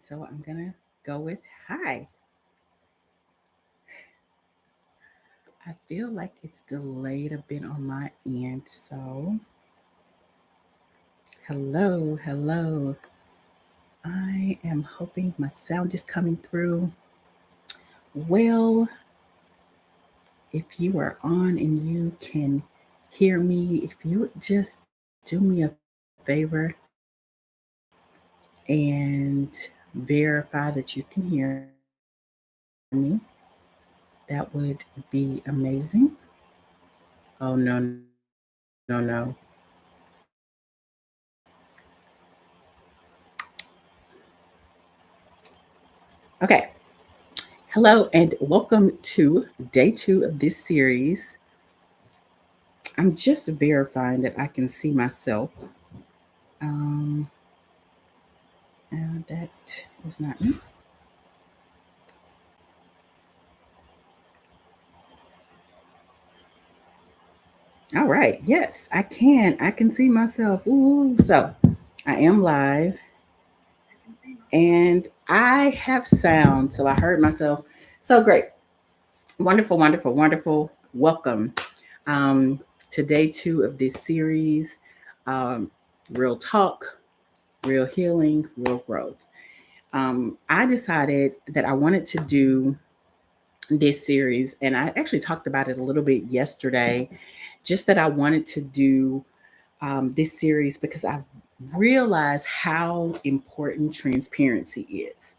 So I'm going to go with hi. I feel like it's delayed a bit on my end. So, hello, hello. I am hoping my sound is coming through. Well, if you are on and you can hear me, if you would just do me a favor and verify that you can hear me, that would be amazing. Oh, no. Okay. Hello and welcome to day 2 of this series. I'm just verifying that I can see myself. Um, that is not me. All right. Yes, I can. I can see myself. Ooh. So I am live and I have sound. So I heard myself. So great. Wonderful, wonderful, wonderful. Welcome um, to day 2 of this series. Um, Real talk, real healing, real growth. I decided that I wanted to do this series, and I actually talked about it a little bit yesterday, just that I wanted to do this series because I've realized how important transparency is.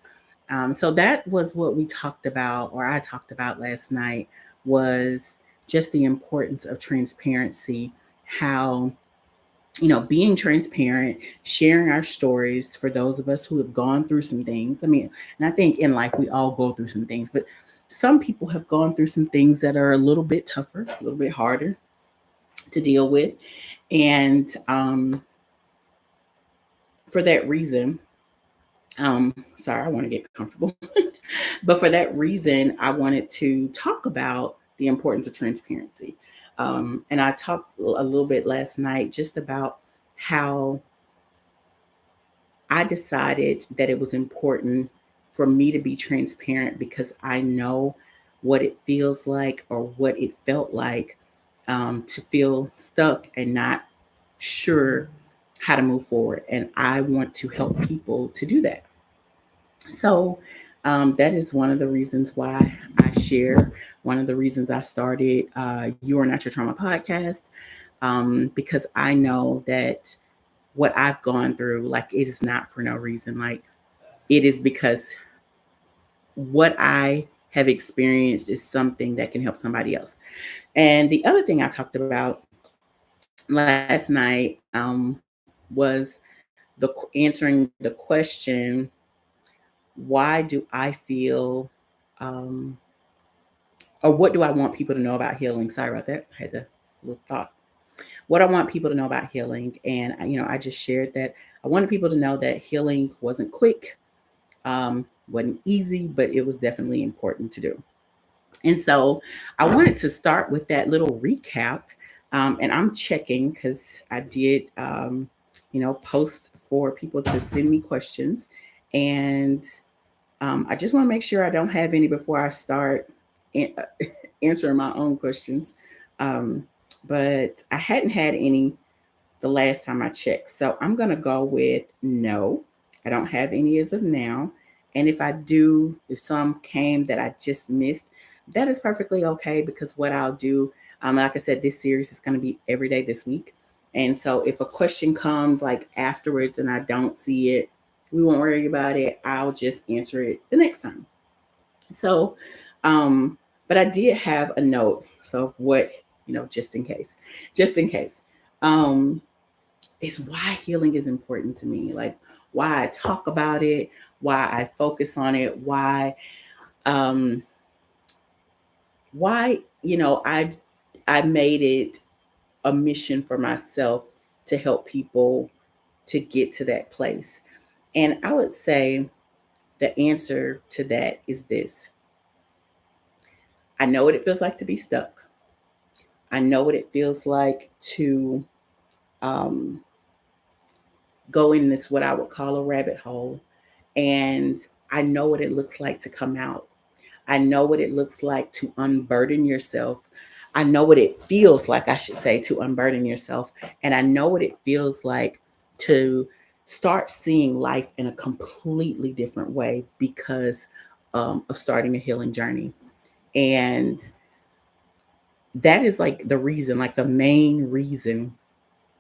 So that was what we talked about, or I talked about last night, was just the importance of transparency, how being transparent, sharing our stories for those of us who have gone through some things. I mean, and I think in life we all go through some things, but some people have gone through some things that are a little bit tougher, a little bit harder to deal with. And for that reason, sorry, I want to get comfortable. But for that reason, I wanted to talk about the importance of transparency. And I talked a little bit last night just about how I decided that it was important for me to be transparent because I know what it feels like or what it felt like to feel stuck and not sure how to move forward. And I want to help people to do that. So that is one of the reasons why I share, one of the reasons I started You Are Not Your Trauma podcast, because I know that what I've gone through, like, it is not for no reason. Like, it is because what I have experienced is something that can help somebody else. And the other thing I talked about last night was answering the question, why do I feel, um, or what do I want people to know about healing? Sorry about that. I had a little thought. What I want people to know about healing. And, I just shared that I wanted people to know that healing wasn't quick, wasn't easy, but it was definitely important to do. And so I wanted to start with that little recap. And I'm checking because I did, post for people to send me questions. And I just want to make sure I don't have any before I start an- answering my own questions. Um, but I hadn't had any the last time I checked. So I'm going to go with no. I don't have any as of now. And if I do, if some came that I just missed, that is perfectly okay because what I'll do, like I said, this series is going to be every day this week. And so if a question comes like afterwards and I don't see it, we won't worry about it. I'll just answer it the next time. So, um, but I did have a note. So, of what, just in case. Um, is why healing is important to me. Like, why I talk about it, why I focus on it, um why I made it a mission for myself to help people to get to that place. And I would say the answer to that is this. I know what it feels like to be stuck. I know what it feels like to um, go in this, what I would call a rabbit hole. And I know what it looks like to come out. I know what it looks like to unburden yourself. I know what it feels like, I should say, to unburden yourself. And I know what it feels like to start seeing life in a completely different way because of starting a healing journey. And that is like the reason, like the main reason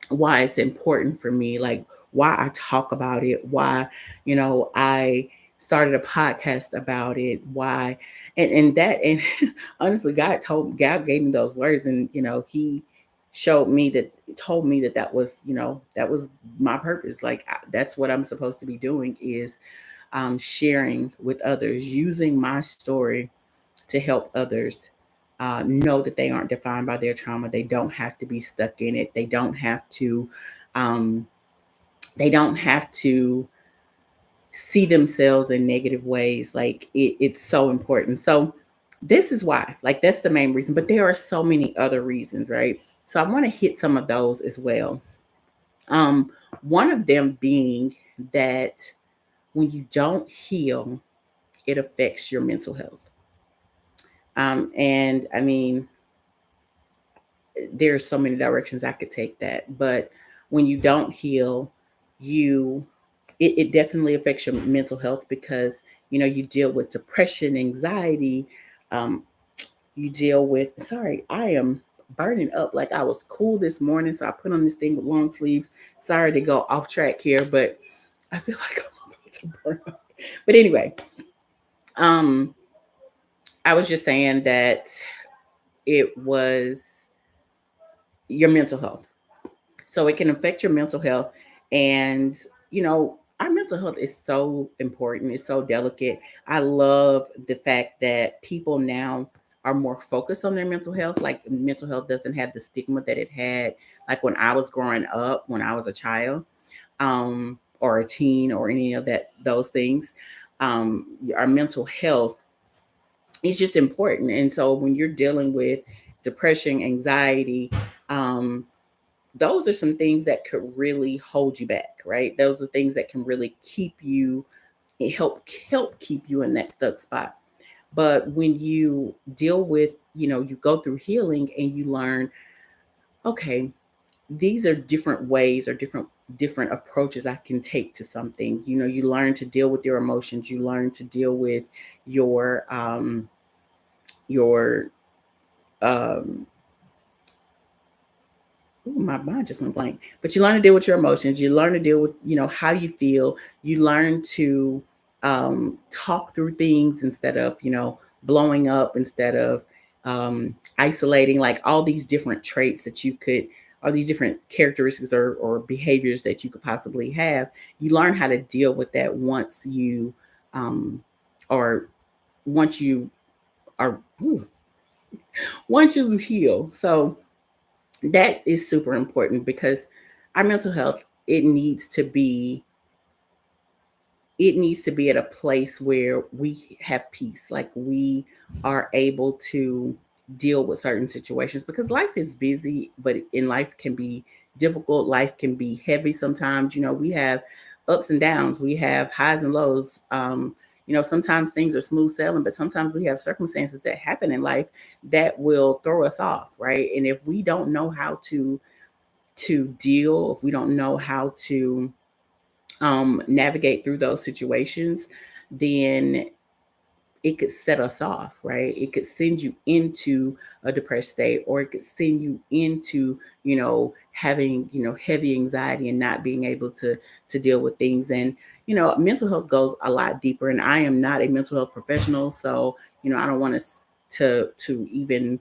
why it's important for me, like why I talk about it, why, I started a podcast about it, why, and honestly, God gave me those words, and He showed me that, told me that that was my purpose. Like that's what I'm supposed to be doing is sharing with others, using my story to help others know that they aren't defined by their trauma. They don't have to be stuck in it. Um, they don't have to see themselves in negative ways. Like it's so important. So this is why, like that's the main reason. But there are so many other reasons, right? So I want to hit some of those as well. Um, One of them being that when you don't heal, it affects your mental health. And I mean, there's so many directions I could take that. But when you don't heal, you it definitely affects your mental health because you deal with depression, anxiety, um, you deal with sorry, I am burning up. Like I was cool this morning, so I put on this thing with long sleeves. Sorry to go off track here, but I feel like I'm about to burn up. But anyway, um, I was just saying that it was your mental health. So it can affect your mental health. And, our mental health is so important. It's so delicate. I love the fact that people now are more focused on their mental health. Like mental health doesn't have the stigma that it had, like when I was growing up, when I was a child, or a teen, or any of those things. Our mental health is just important. And so when you're dealing with depression, anxiety, um, those are some things that could really hold you back, right? Those are things that can really keep you, help keep you in that stuck spot. But when you deal with, you go through healing and you learn, okay, these are different ways or different approaches I can take to something. You learn to deal with your emotions. You learn to deal with your your um ooh, my mind just went blank. But you learn to deal with your emotions. You learn to deal with, how you feel. You learn to talk through things instead of, blowing up, instead of isolating, like all these different traits that you could, or these different characteristics or behaviors that you could possibly have. You learn how to deal with that um, or once you are, ooh, once you heal. So that is super important because our mental health, it needs to be at a place where we have peace, like we are able to deal with certain situations, because life is busy, but in life can be difficult, life can be heavy sometimes. We have ups and downs, we have highs and lows. Sometimes things are smooth sailing, but sometimes we have circumstances that happen in life that will throw us off, right? And if we don't know how to deal, if we don't know how to navigate through those situations, then it could set us off, right? It could send you into a depressed state, or it could send you into, having, heavy anxiety and not being able to deal with things. And, mental health goes a lot deeper. And I am not a mental health professional, so, I don't want to even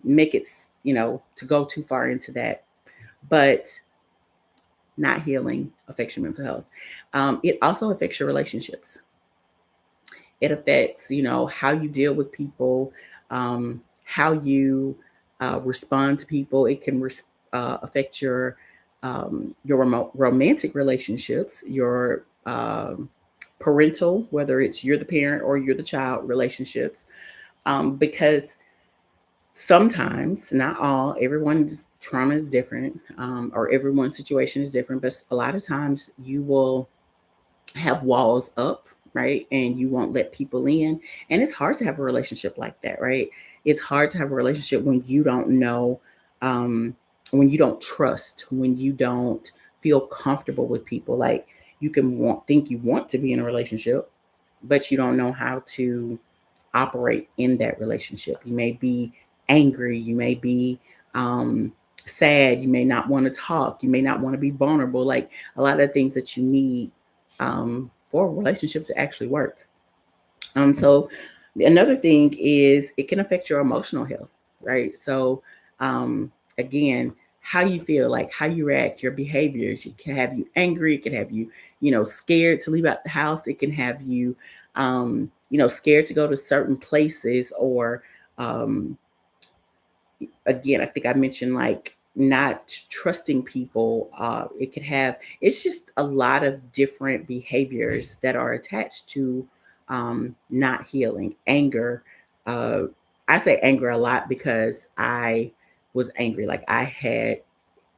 make it, to go too far into that. But not healing affects your mental health. It also affects your relationships. It affects, how you deal with people, how you respond to people. It can affect your romantic relationships, your parental, whether it's you're the parent or you're the child relationships, because sometimes, not all, everyone's trauma is different, or everyone's situation is different, but a lot of times you will have walls up, right? And you won't let people in. And it's hard to have a relationship like that, right? It's hard to have a relationship when you don't know, um, when you don't trust, when you don't feel comfortable with people. Like you can think you want to be in a relationship, but you don't know how to operate in that relationship. You may be angry, you may be sad, you may not want to talk, you may not want to be vulnerable. Like a lot of things that you need for a relationship to actually work. So another thing is it can affect your emotional health, right? So again, how you feel, like how you react, your behaviors. It can have you angry. It can have you, scared to leave out the house. It can have you, scared to go to certain places, or um, again, I think I mentioned like not trusting people. It could have, it's just a lot of different behaviors that are attached to not healing. Anger. Uh, I say anger a lot because I was angry. Like I had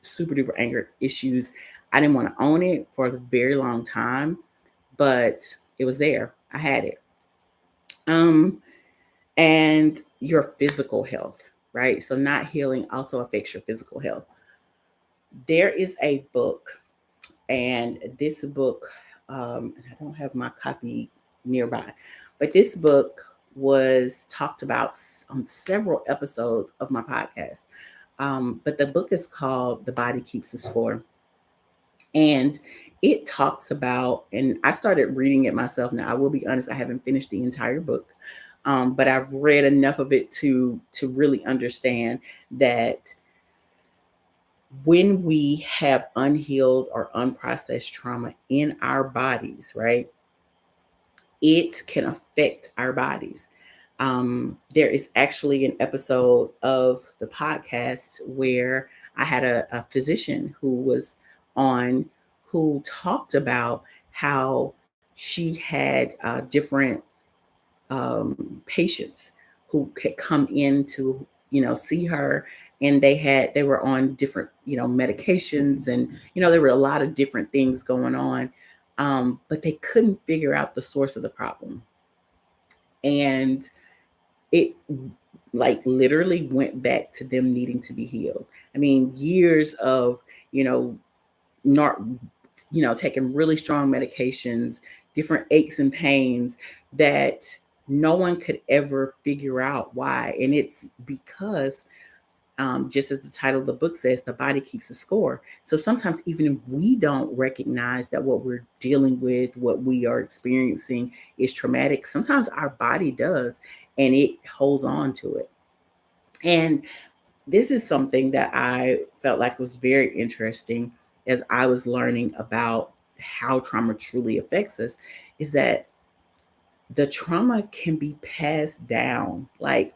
super duper anger issues. I didn't want to own it for a very long time, but it was there. I had it. Um, and your physical health, right? So not healing also affects your physical health. There is a book, and this book, and I don't have my copy nearby, but this book was talked about on several episodes of my podcast. But the book is called The Body Keeps a Score. And it talks about, and I started reading it myself. Now, I will be honest, I haven't finished the entire book, but I've read enough of it to really understand that when we have unhealed or unprocessed trauma in our bodies, right, it can affect our bodies. There is actually an episode of the podcast where I had a physician who was on, who talked about how she had different patients who could come in to see her, and they were on different medications, and there were a lot of different things going on, but they couldn't figure out the source of the problem. And it like literally went back to them needing to be healed. I mean, years of you know not taking really strong medications, different aches and pains that no one could ever figure out why. And it's because, just as the title of the book says, the body keeps a score. So sometimes, even if we don't recognize that what we're dealing with, what we are experiencing is traumatic, sometimes our body does, and it holds on to it. And this is something that I felt like was very interesting as I was learning about how trauma truly affects us, is that the trauma can be passed down. Like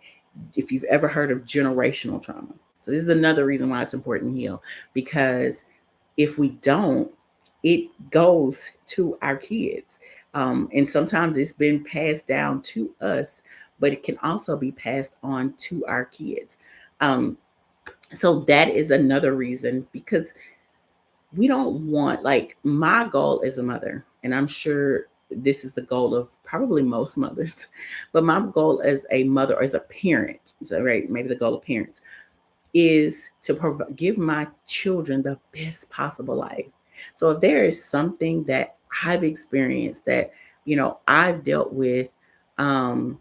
if you've ever heard of generational trauma. So this is another reason why it's important to heal, because if we don't, it goes to our kids. And sometimes it's been passed down to us, but it can also be passed on to our kids. Um, so that is another reason, because we don't want, like, my goal as a mother, and I'm sure this is the goal of probably most mothers, but my goal as a mother or as a parent, so right, maybe the goal of parents is to give my children the best possible life. So if there is something that I've experienced that I've dealt with, um,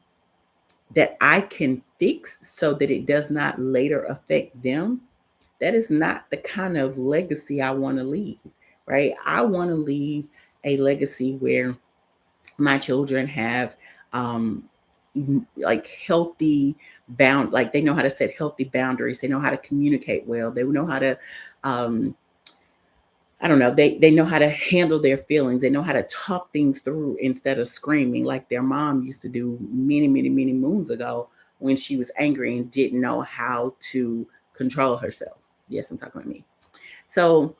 that I can fix so that it does not later affect them, that is not the kind of legacy I want to leave, right? I want to leave a legacy where my children have like healthy like they know how to set healthy boundaries, they know how to communicate well, they know how to um I don't know, they know how to handle their feelings, they know how to talk things through instead of screaming like their mom used to do many many many moons ago, when she was angry and didn't know how to control herself. Yes, I'm talking about me. So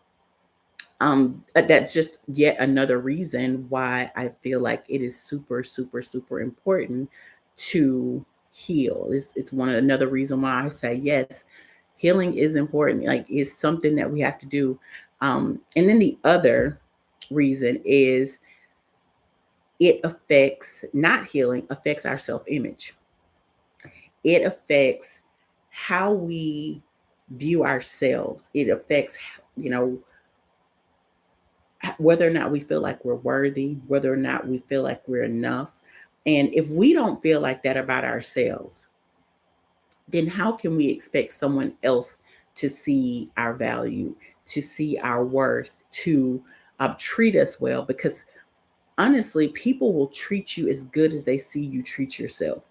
that's just yet another reason why I feel like it is super super super important to heal. It's one of another reason why I say yes, healing is important. Like it's something that we have to do. And then the other reason is it affects, not healing, affects our self-image. It affects how we view ourselves. It affects, you know, whether or not we feel like we're worthy, whether or not we feel like we're enough. And if we don't feel like that about ourselves, then how can we expect someone else to see our value, to see our worth, to treat us well? Because honestly, people will treat you as good as they see you treat yourself.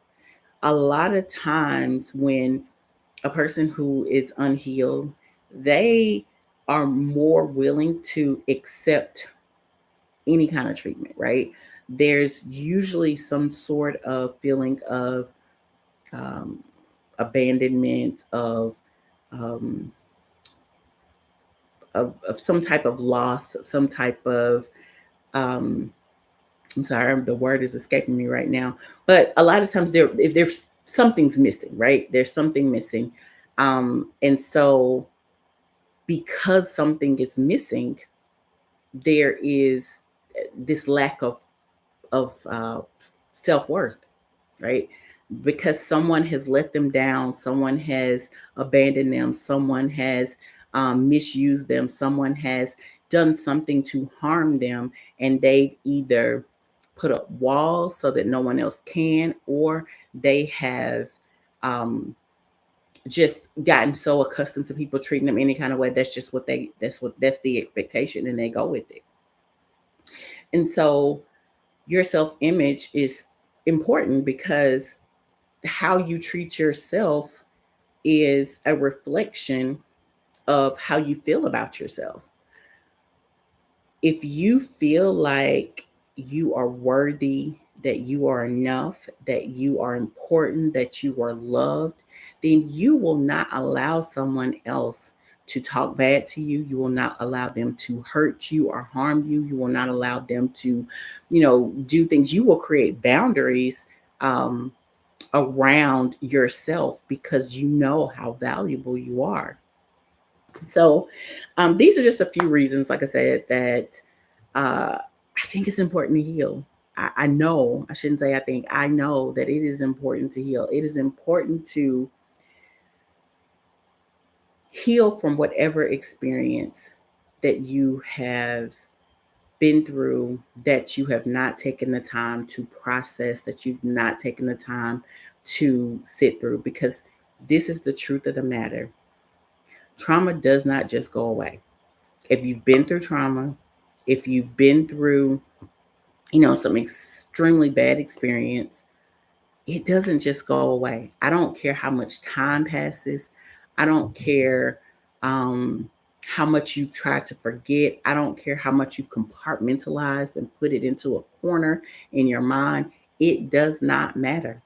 A lot of times when a person who is unhealed, they are more willing to accept any kind of treatment, right? There's usually some sort of feeling um, abandonment, um, of some type of loss, some type of um, I'm sorry, the word is escaping me right now. But a lot of times, if there's something's missing, right? There's something missing, and so because something is missing, there is this lack of self worth, right? Because someone has let them down, someone has abandoned them, someone has misused them, someone has done something to harm them, and they've either put up walls so that no one else can, or they have just gotten so accustomed to people treating them any kind of way. That's just what that's the expectation, and they go with it. And so your self image is important because how you treat yourself is a reflection of how you feel about yourself. If you feel like you are worthy, that you are enough, that you are important, that you are loved, then you will not allow someone else to talk bad to you. You will not allow them to hurt you or harm you. You will not allow them to, do things. You will create boundaries around yourself because you know how valuable you are. So, these are just a few reasons, like I said, that I think it's important to heal. I know, I shouldn't say I think, I know that it is important to heal. It is important to heal from whatever experience that you have been through, that you have not taken the time to process, that you've not taken the time to sit through, because this is the truth of the matter. Trauma does not just go away. If you've been through trauma, if you've been through, some extremely bad experience, it doesn't just go away. I don't care how much time passes. I don't care um, how much you've tried to forget. I don't care how much you've compartmentalized and put it into a corner in your mind. It does not matter.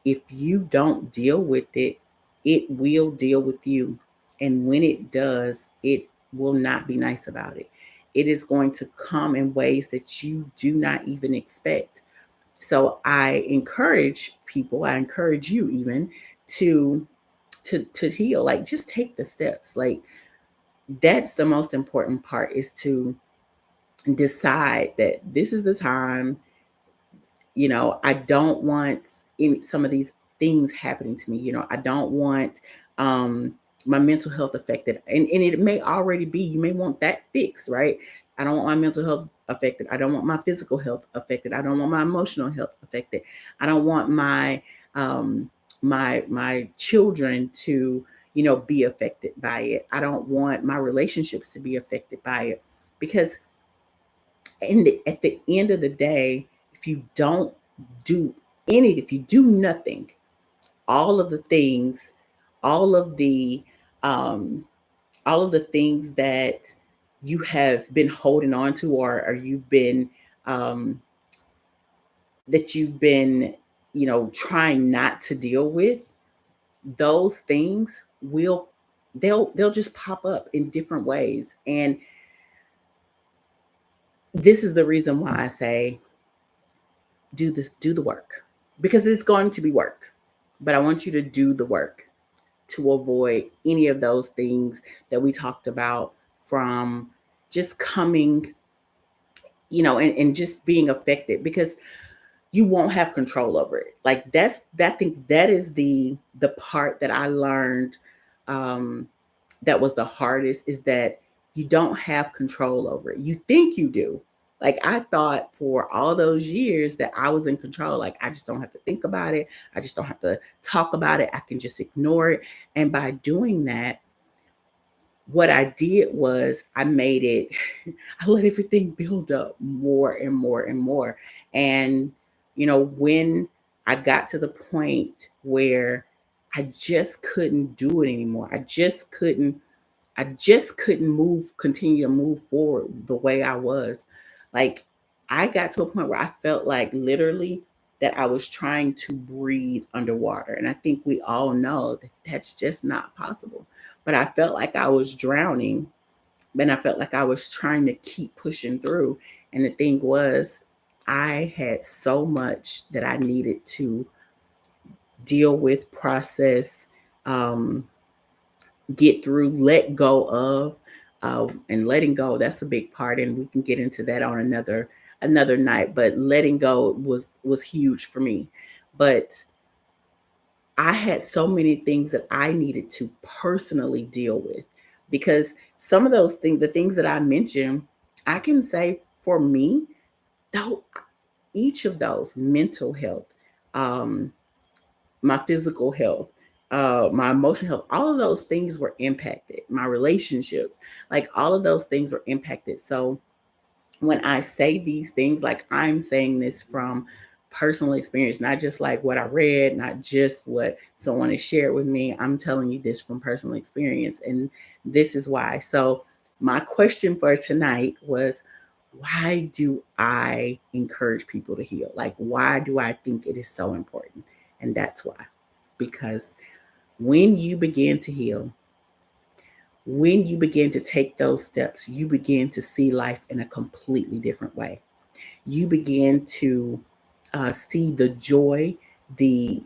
If you don't deal with it, it will deal with you. And when it does, it will not be nice about it. It is going to come in ways that you do not even expect. So I encourage people, I encourage you even to to heal. Like, just take the steps. Like, that's the most important part, is to decide that this is the time. I don't want some of these things happening to me. I don't want um, my mental health affected. And it may already be, you may want that fixed, right? I don't want my mental health affected. I don't want my physical health affected. I don't want my emotional health affected. I don't want um, my children to, be affected by it. I don't want my relationships to be affected by it, because at the end of the day, if you don't do if you do nothing, all of the things, all of the, um, all of the things that you have been holding on to, or um, you've been, trying not to deal with, those things will, they'll just pop up in different ways. And this is the reason why I say, do the work, because it's going to be work, but I want you to do the work to avoid any of those things that we talked about, from just coming and just being affected, because you won't have control over it. Like I think that is the part that I learned, um that was the hardest, is that you don't have control over it. You think you do. Like I thought for all those years that I was in control. Like I just don't have to think about it. I just don't have to talk about it. I can just ignore it. And by doing that, what I did was I made it, I let everything build up more and more and more. And, when I got to the point where I just couldn't do it anymore, I just couldn't continue to move forward the way I was. Like, I got to a point where I felt like literally that I was trying to breathe underwater. And I think we all know that that's just not possible. But I felt like I was drowning, and I felt like I was trying to keep pushing through. And the thing was, I had so much that I needed to deal with, process, um, get through, let go of, and letting go. That's a big part, and we can get into that on another night. But letting go was huge for me. But I had so many things that I needed to personally deal with, because some of those things, the things that I mentioned, I can say for me, though, each of those, mental health, um, my physical health, my emotional health, all of those things were impacted. My relationships, like all of those things were impacted. So when I say these things, like I'm saying this from personal experience, not just like what I read, not just what someone has shared with me. I'm telling you this from personal experience. And this is why. So, my question for tonight was, why do I encourage people to heal? Like, why do I think it is so important? And that's why. Because when you begin to heal, when you begin to take those steps, you begin to see life in a completely different way. You begin to see the joy, the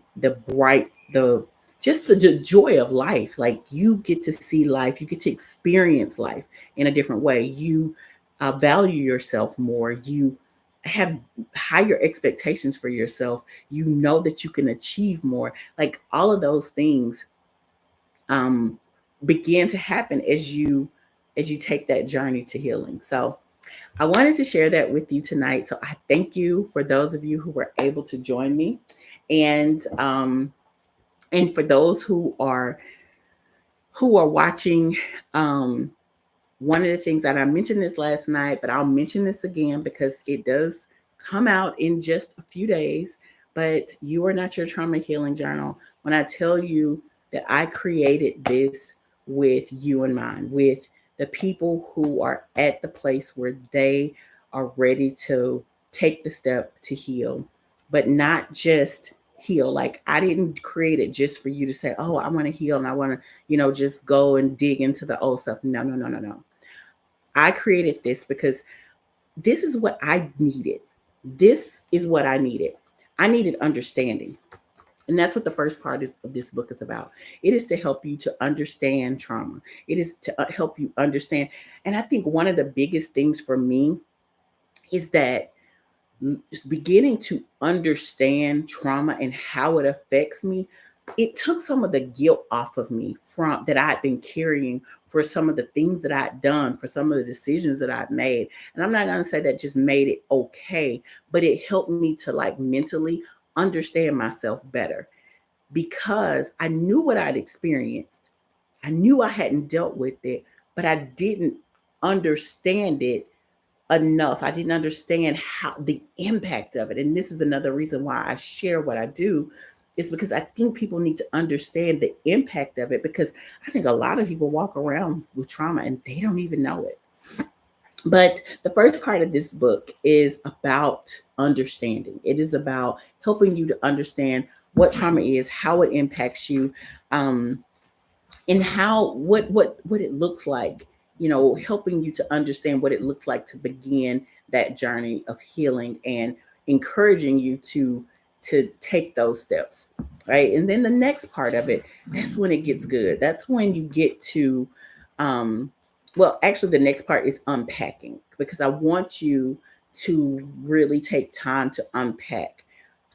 bright, the just the joy of life. Like you get to see life, you get to experience life in a different way. You value yourself more. You have higher expectations for yourself. You know that you can achieve more. Like all of those things um, begin to happen as you take that journey to healing. So I wanted to share that with you tonight. So I thank you for those of you who were able to join me, and for those who are watching. Um, One of the things that I mentioned this last night, but I'll mention this again because it does come out in just a few days. But you are not your trauma healing journal. When I tell you that I created this with you in mind, with the people who are at the place where they are ready to take the step to heal, but not just heal. Like I didn't create it just for you to say, oh, I want to heal and I want to, just go and dig into the old stuff. No, no, no, no, no. I created this because this is what I needed. This is what I needed. I needed understanding. And that's what the first part of this book is about. It is to help you to understand trauma. It is to help you understand. And I think one of the biggest things for me is that beginning to understand trauma and how it affects me, it took some of the guilt off of me from that I'd been carrying for some of the things that I'd done, for some of the decisions that I'd made. And I'm not going to say that just made it okay, but it helped me to like mentally understand myself better, because I knew what I'd experienced. I knew I hadn't dealt with it, but I didn't understand it enough. I didn't understand how the impact of it. And this is another reason why I share what I do, is because I think people need to understand the impact of it, because I think a lot of people walk around with trauma and they don't even know it. But the first part of this book is about understanding. It is about helping you to understand what trauma is, how it impacts you, um, and how what it looks like, helping you to understand what it looks like to begin that journey of healing, and encouraging you to take those steps, right? And then the next part of it, that's when it gets good. That's when you get to um well, actually the next part is unpacking, because I want you to really take time to unpack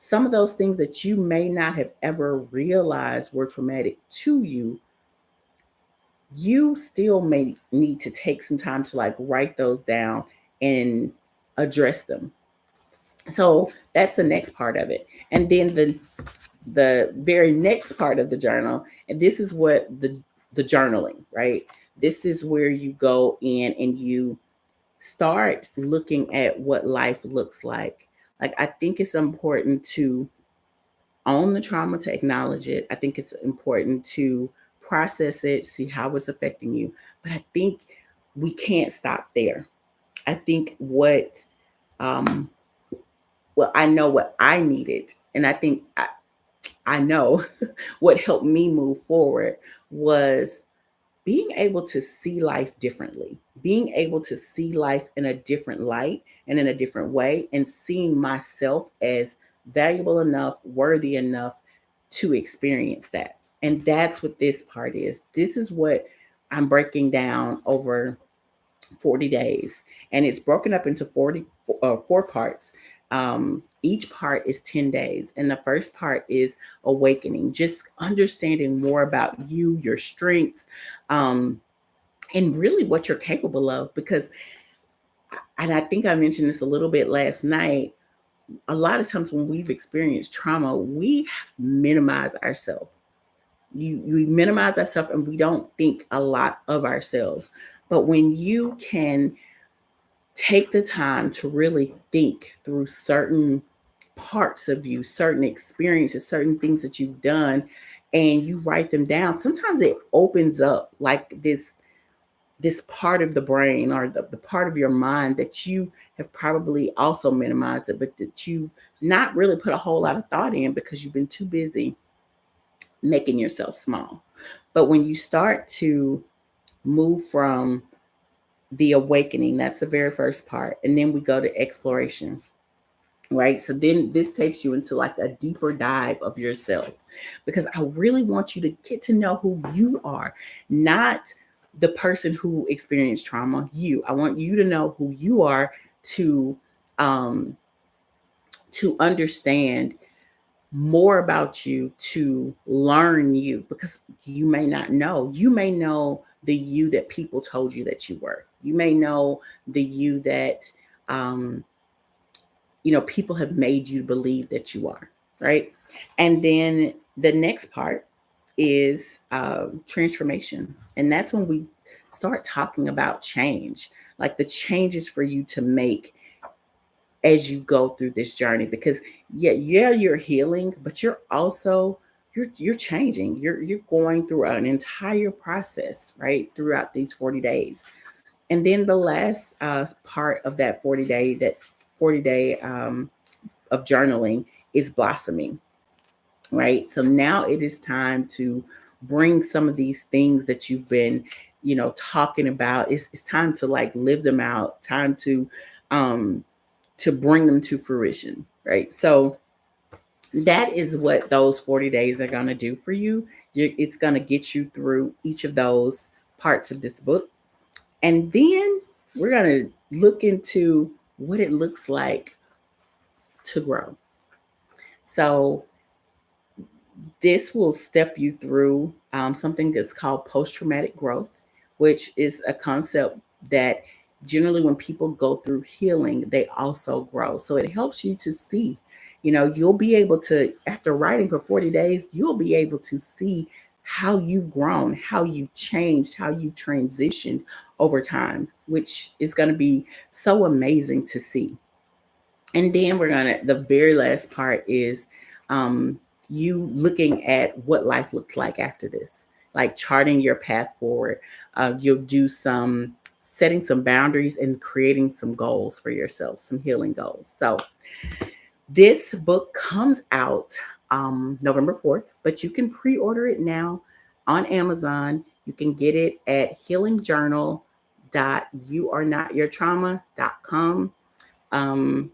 some of those things that you may not have ever realized were traumatic to you. You still may need to take some time to like write those down and address them. So that's the next part of it. And then the very next part of the journal, and this is what the journaling, right? This is where you go in and you start looking at what life looks like. Like, I think it's important to own the trauma, to acknowledge it. I think it's important to process it, see how it's affecting you. But I think we can't stop there. I think um, well, I know what I needed, and I think I know what helped me move forward was being able to see life differently, being able to see life in a different light and in a different way, and seeing myself as valuable enough, worthy enough to experience that. And that's what this part is. This is what I'm breaking down over 40 days. And it's broken up into 4 parts. Each part is 10 days. And the first part is awakening, just understanding more about you, your strengths, um, and really what you're capable of. Because, and I think I mentioned this a little bit last night, a lot of times when we've experienced trauma, we minimize ourselves. We minimize ourselves and we don't think a lot of ourselves. But when you can take the time to really think through certain parts of you, certain experiences, certain things that you've done, and you write them down, sometimes it opens up like this part of the brain or the part of your mind that you have probably also minimized it, but that you've not really put a whole lot of thought in because you've been too busy making yourself small. But when you start to move from the awakening, that's the very first part, and then we go to exploration, right? So then this takes you into like a deeper dive of yourself, because I really want you to get to know who you are, not the person who experienced trauma. I want you to know who you are, to um to understand more about you, to learn you, because you may not know. You may know the you that people told you that you were. You may know the you that um people have made you believe that you are, right? And then the next part is transformation. And that's when we start talking about change, like the changes for you to make as you go through this journey. Because yeah, you're healing, but you're also you're changing. You're going through an entire process, right, throughout these 40 days. And then the last part of that 40 day of journaling is blossoming, right? So now it is time to bring some of these things that you've been, talking about. It's time to like live them out, time um, to bring them to fruition, right? So that is what those 40 days are going to do for you. It's going to get you through each of those parts of this book. And then we're going to look into what it looks like to grow. So this will step you through something that's called post traumatic growth, which is a concept that generally when people go through healing, they also grow. So it helps you to see, you'll be able to, after writing for 40 days, you'll be able to see how you've grown, how you've changed, how you've transitioned over time, which is going to be so amazing to see. And then the very last part is um, you looking at what life looks like after this, like charting your path forward. You'll do some setting some boundaries and creating some goals for yourself, some healing goals. So this book comes out November 4th, but you can pre order it now on Amazon. You can get it at healingjournal.youarenotyourtrauma.com. Um,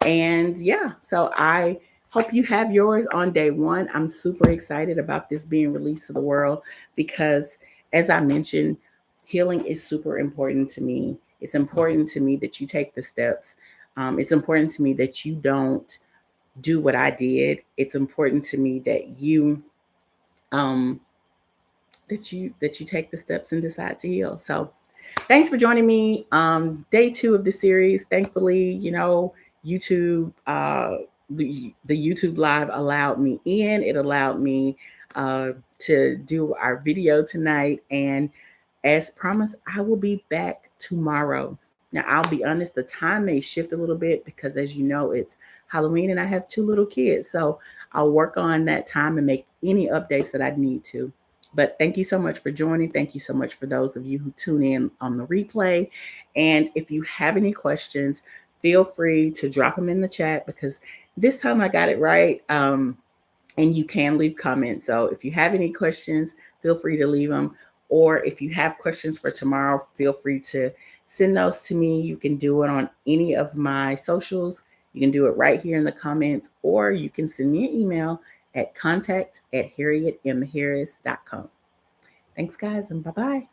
and yeah, so I hope you have yours on day one. I'm super excited about this being released to the world because, as I mentioned, healing is super important to me. It's important to me that you take the steps. It's important to me that you don't do what I did. It's important to me that um, you take the steps and decide to heal. So thanks for joining me. Day 2 of the series. Thankfully, YouTube, the YouTube live allowed me in. It allowed me uh, to do our video tonight. And as promised, I will be back tomorrow. Now, I'll be honest, the time may shift a little bit because, as you know, it's Halloween and I have 2 little kids. So I'll work on that time and make any updates that I need to. But thank you so much for joining. Thank you so much for those of you who tune in on the replay. And if you have any questions, feel free to drop them in the chat because this time I got it right. And you can leave comments. So if you have any questions, feel free to leave them. Or if you have questions for tomorrow, feel free to send those to me. You can do it on any of my socials. You can do it right here in the comments, or you can send me an email at contact@harrietmharris.com. Thanks, guys, and bye-bye.